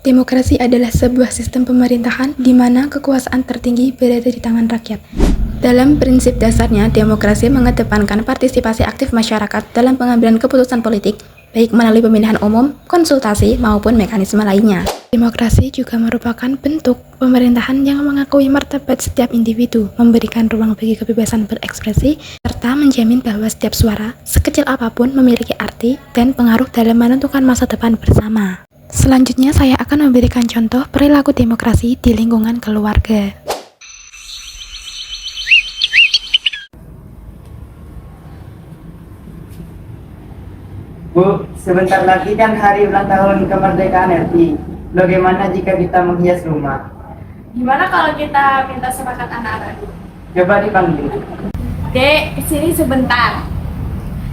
Demokrasi adalah sebuah sistem pemerintahan di mana kekuasaan tertinggi berada di tangan rakyat. Dalam prinsip dasarnya, demokrasi mengedepankan partisipasi aktif masyarakat dalam pengambilan keputusan politik, baik melalui pemilihan umum, konsultasi, maupun mekanisme lainnya. Demokrasi juga merupakan bentuk pemerintahan yang mengakui martabat setiap individu, memberikan ruang bagi kebebasan berekspresi, serta menjamin bahwa setiap suara, sekecil apapun, memiliki arti dan pengaruh dalam menentukan masa depan bersama. Selanjutnya saya akan memberikan contoh perilaku demokrasi di lingkungan keluarga. Bu, sebentar lagi kan hari ulang tahun kemerdekaan RI. Bagaimana jika kita menghias rumah? Gimana kalau kita minta sepakat anak-anak? Coba dipanggil. Dek, kesini sebentar.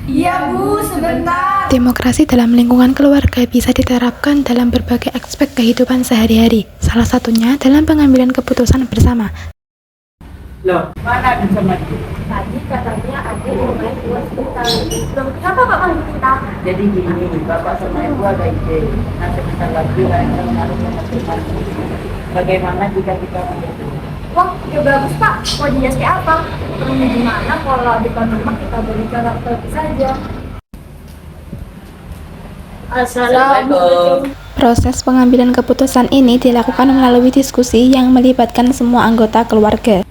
Iya Bu, sebentar. Demokrasi dalam lingkungan keluarga bisa diterapkan dalam berbagai aspek kehidupan sehari-hari, salah satunya dalam pengambilan keputusan bersama. Loh, mana bisa maju? Tadi katanya ada yang main keluar sebentar. Loh, kenapa Pak panggil kita? Jadi gini, Bapak sama Ibu ada ide. Nah, sebentar lagi mereka menaruhnya masing Bagaimana jika kita menghias rumah? Wah, ya bagus Pak. Mau dihias kayak apa? Gimana kalau di rumah kita beri karakter saja? Assalamualaikum. Proses pengambilan keputusan ini dilakukan melalui diskusi yang melibatkan semua anggota keluarga.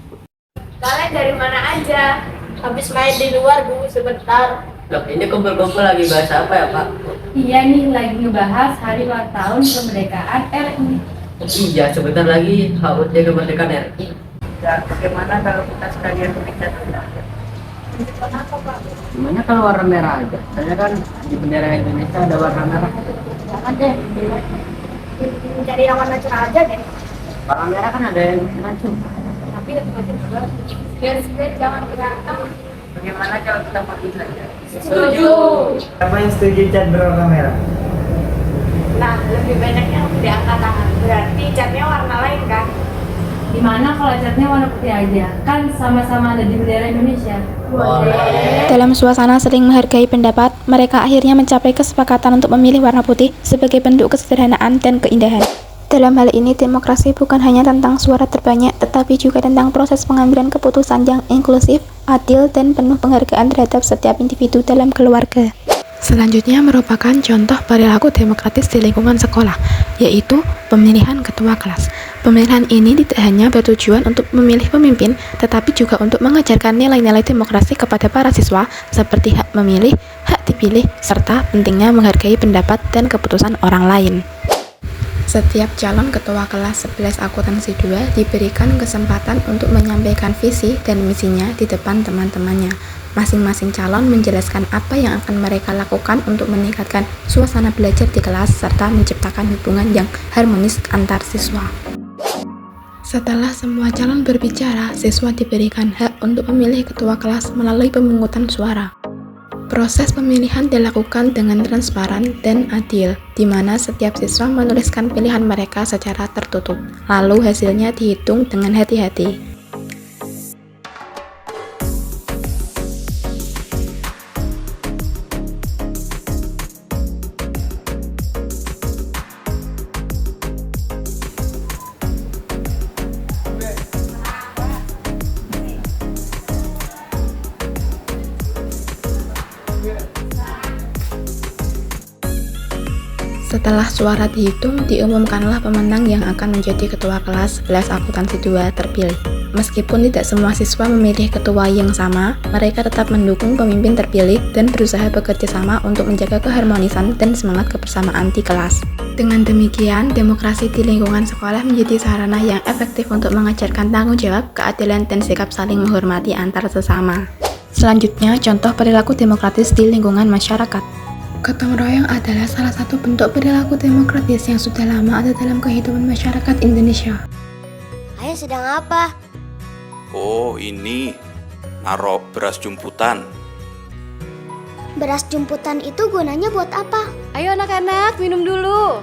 Kalian dari mana aja? Habis main di luar Bu, sebentar. Loh, ini kumpul-kumpul lagi bahas apa ya Pak? Iya nih, lagi ngebahas hari ulang tahun kemerdekaan RI. Iya, sebentar lagi HUT kemerdekaan RI. Dan bagaimana kalau kita sekalian berbicara tentang Kenapa Pak? gimana kalau warna merah aja? Soalnya kan di bendera Indonesia ada warna merah. Jangan deh, cari yang warna cerah aja deh. Warna merah kan ada yang macam. Tapi tetap juga biar jangan berantem. Bagaimana kalau kita pakai saja? Setuju. Siapa yang setuju cat berwarna merah? Nah, lebih banyak yang tidak angkat tangan. Berarti catnya warna lain kan? Gimana kalau catnya warna putih aja? Kan sama-sama ada di bendera Indonesia. Dalam suasana saling menghargai pendapat, mereka akhirnya mencapai kesepakatan untuk memilih warna putih sebagai bentuk kesederhanaan dan keindahan. Dalam hal ini, demokrasi bukan hanya tentang suara terbanyak, tetapi juga tentang proses pengambilan keputusan yang inklusif, adil, dan penuh penghargaan terhadap setiap individu dalam keluarga. Selanjutnya merupakan contoh perilaku demokratis di lingkungan sekolah, yaitu pemilihan ketua kelas. Pemilihan ini tidak hanya bertujuan untuk memilih pemimpin, tetapi juga untuk mengajarkan nilai-nilai demokrasi kepada para siswa, seperti hak memilih, hak dipilih, serta pentingnya menghargai pendapat dan keputusan orang lain. Setiap calon ketua kelas 11 akuntansi 2 diberikan kesempatan untuk menyampaikan visi dan misinya di depan teman-temannya. Masing-masing calon menjelaskan apa yang akan mereka lakukan untuk meningkatkan suasana belajar di kelas serta menciptakan hubungan yang harmonis antar siswa. Setelah semua calon berbicara, siswa diberikan hak untuk memilih ketua kelas melalui pemungutan suara. Proses pemilihan dilakukan dengan transparan dan adil, di mana setiap siswa menuliskan pilihan mereka secara tertutup, lalu hasilnya dihitung dengan hati-hati. Setelah suara dihitung, diumumkanlah pemenang yang akan menjadi ketua kelas 11 akuntansi 2 terpilih. Meskipun tidak semua siswa memilih ketua yang sama, mereka tetap mendukung pemimpin terpilih dan berusaha bekerja sama untuk menjaga keharmonisan dan semangat kebersamaan di kelas. Dengan demikian, demokrasi di lingkungan sekolah menjadi sarana yang efektif untuk mengajarkan tanggung jawab, keadilan, dan sikap saling menghormati antar sesama. Selanjutnya, contoh perilaku demokratis di lingkungan masyarakat. Gotong royong adalah salah satu bentuk perilaku demokratis yang sudah lama ada dalam kehidupan masyarakat Indonesia. Ayah sedang apa? Oh, ini naruh beras jumputan. Beras jumputan itu gunanya buat apa? Ayo anak-anak, minum dulu.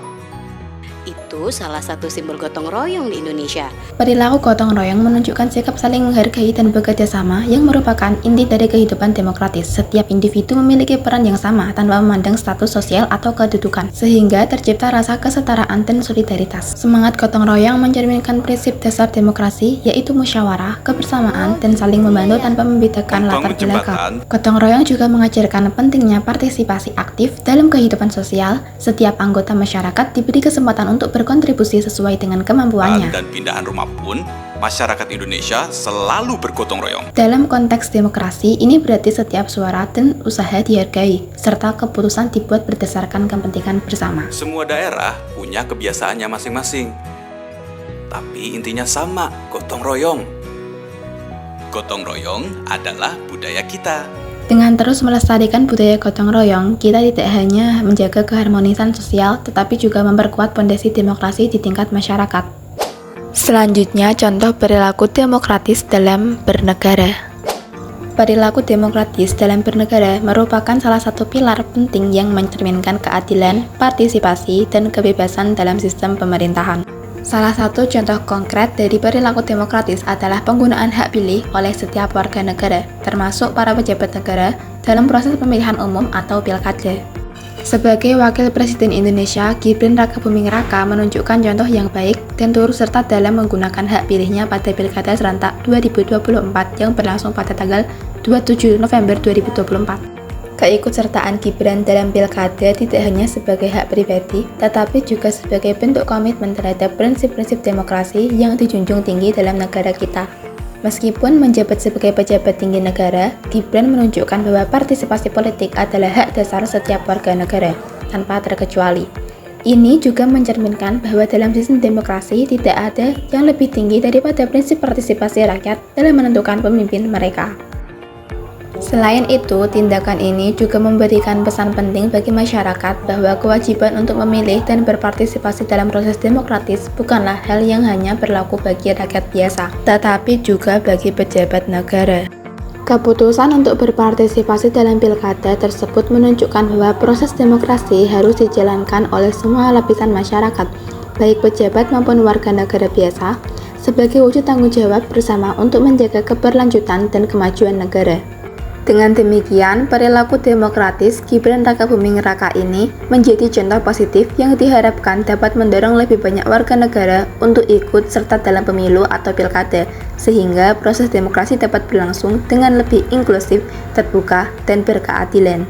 Itu itu salah satu simbol gotong royong di Indonesia. Perilaku gotong royong menunjukkan sikap saling menghargai dan bekerja sama yang merupakan inti dari kehidupan demokratis. Setiap individu memiliki peran yang sama tanpa memandang status sosial atau kedudukan, sehingga tercipta rasa kesetaraan dan solidaritas. Semangat gotong royong mencerminkan prinsip dasar demokrasi, yaitu musyawarah, kebersamaan, dan saling membantu tanpa membedakan latar belakang. Gotong royong juga mengajarkan pentingnya partisipasi aktif dalam kehidupan sosial. Setiap anggota masyarakat diberi kesempatan untuk berkontribusi sesuai dengan kemampuannya. Dan pindahan rumah pun, masyarakat Indonesia selalu bergotong royong. Dalam konteks demokrasi, ini berarti setiap suara dan usaha dihargai, serta keputusan dibuat berdasarkan kepentingan bersama. Semua daerah punya kebiasaannya masing-masing. Tapi intinya sama, gotong royong. Gotong royong adalah budaya kita. Dengan terus melestarikan budaya gotong royong, kita tidak hanya menjaga keharmonisan sosial, tetapi juga memperkuat fondasi demokrasi di tingkat masyarakat. Selanjutnya, contoh perilaku demokratis dalam bernegara. Perilaku demokratis dalam bernegara merupakan salah satu pilar penting yang mencerminkan keadilan, partisipasi, dan kebebasan dalam sistem pemerintahan. Salah satu contoh konkret dari perilaku demokratis adalah penggunaan hak pilih oleh setiap warga negara, termasuk para pejabat negara, dalam proses pemilihan umum atau pilkada. Sebagai Wakil Presiden Indonesia, Gibran Rakabuming Raka menunjukkan contoh yang baik dan turut serta dalam menggunakan hak pilihnya pada Pilkada serentak 2024 yang berlangsung pada tanggal 27 November 2024. Keikutsertaan Gibran dalam pilkada tidak hanya sebagai hak pribadi, tetapi juga sebagai bentuk komitmen terhadap prinsip-prinsip demokrasi yang dijunjung tinggi dalam negara kita. Meskipun menjabat sebagai pejabat tinggi negara, Gibran menunjukkan bahwa partisipasi politik adalah hak dasar setiap warga negara, tanpa terkecuali. Ini juga mencerminkan bahwa dalam sistem demokrasi tidak ada yang lebih tinggi daripada prinsip partisipasi rakyat dalam menentukan pemimpin mereka. Selain itu, tindakan ini juga memberikan pesan penting bagi masyarakat bahwa kewajiban untuk memilih dan berpartisipasi dalam proses demokratis bukanlah hal yang hanya berlaku bagi rakyat biasa, tetapi juga bagi pejabat negara. Keputusan untuk berpartisipasi dalam pilkada tersebut menunjukkan bahwa proses demokrasi harus dijalankan oleh semua lapisan masyarakat, baik pejabat maupun warga negara biasa, sebagai wujud tanggung jawab bersama untuk menjaga keberlanjutan dan kemajuan negara. Dengan demikian, perilaku demokratis Gibran Rakabuming Raka ini menjadi contoh positif yang diharapkan dapat mendorong lebih banyak warga negara untuk ikut serta dalam pemilu atau pilkada, sehingga proses demokrasi dapat berlangsung dengan lebih inklusif, terbuka, dan berkeadilan.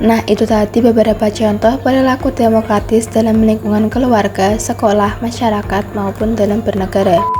Nah, itu tadi beberapa contoh perilaku demokratis dalam lingkungan keluarga, sekolah, masyarakat, maupun dalam bernegara.